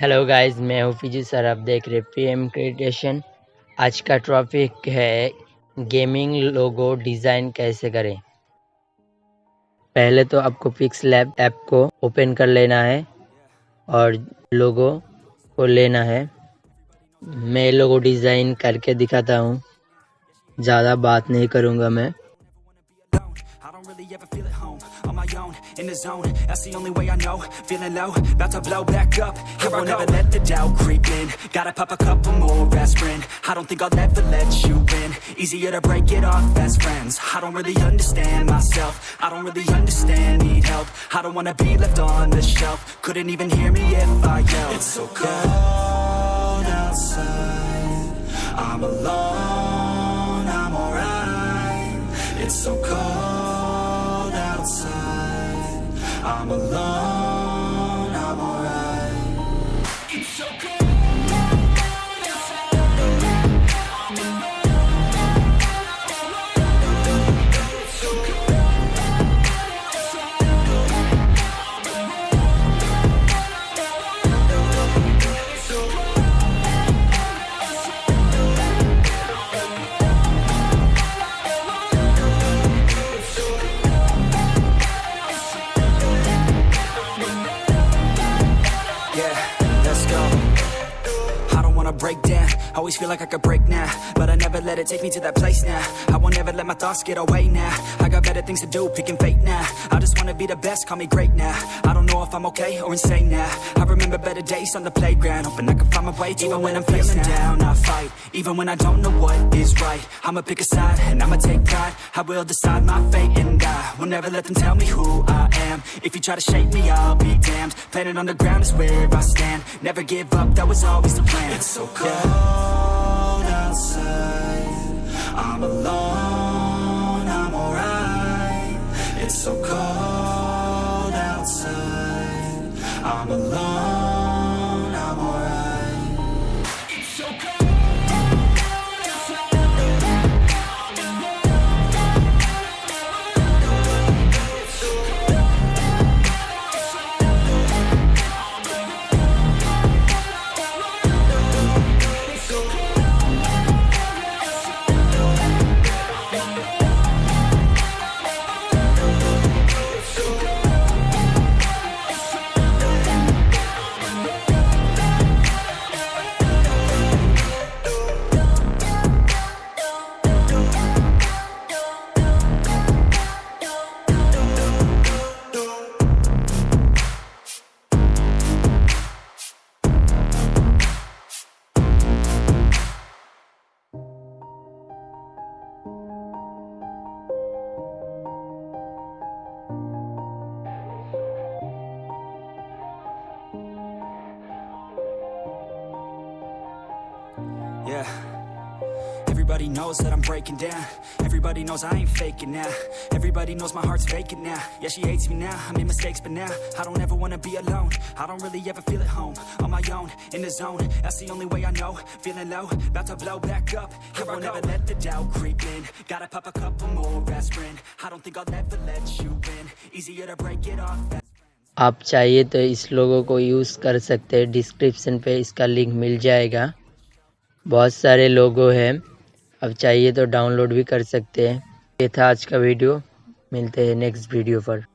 Hello guys, मैं हूँ Fiji sir. आप देख रहे पीएम क्रिएशन। आज का टॉपिक है गेमिंग लोगो डिज़ाइन कैसे करें। पहले तो आपको पिक्सलैब ऐप को ओपन कर लेना है और लोगो को लेना है। मैं लोगो डिज़ाइन करके दिखाता हूँ, ज़्यादा बात नहीं करूँगा मैं। I don't really ever feel at home, on my own, in the zone, that's the only way I know, feeling low, about to blow back up, here I won't ever let the doubt creep in, gotta pop a couple more aspirin, I don't think I'll ever let you in, easier to break it off best friends, I don't really understand myself, I don't really understand, need help, I don't wanna be left on the shelf, couldn't even hear me if I yelled, it's so cold outside, I'm alone, I'm alright, it's so cold outside, I'm alone, I'm alright. It's so cold outside, I'm alone, it's so cold outside, it's so break down, always feel like I could break now, but I never let it take me to that place now, I won't ever let my thoughts get away now, I got better things to do, picking fate now, I just wanna be the best, call me great now, I don't know if I'm okay or insane now, I remember better days on the playground, hoping I can find my way, even when I'm feeling down, I fight, even when I don't know what is right, I'ma pick a side, and I'ma take pride, I will decide my fate, and I will never let them tell me who I am, if you try to shake me, I'll be damned, planet on the ground is where I stand, never give up, that was always the plan, it's so cold outside, I'm alone, I'm alright, it's so cold outside, I'm alone, I'm alright, it's so cold outside, I'm alone, it's so cold Yeah, everybody knows that I'm breaking down. Everybody knows I ain't faking now. Everybody knows my heart's vacant now. Yeah, she hates me now, I made mistakes but now I don't ever wanna be alone. I don't really ever feel at home, on my own, in the zone, that's the only way I know. Feeling low, about to blow back up, here I won't ever let the doubt creep in. Gotta pop a couple more aspirin, I don't think I'll ever let you in. Easier to break it off. आप चाहिए तो इस लोगो को use कर सकते हैं, description पे इसका लिंक मिल जाएगा। बहुत सारे लोगो हैं, अब चाहिए तो डाउनलोड भी कर सकते हैं। ये था आज का वीडियो, मिलते हैं नेक्स्ट वीडियो पर।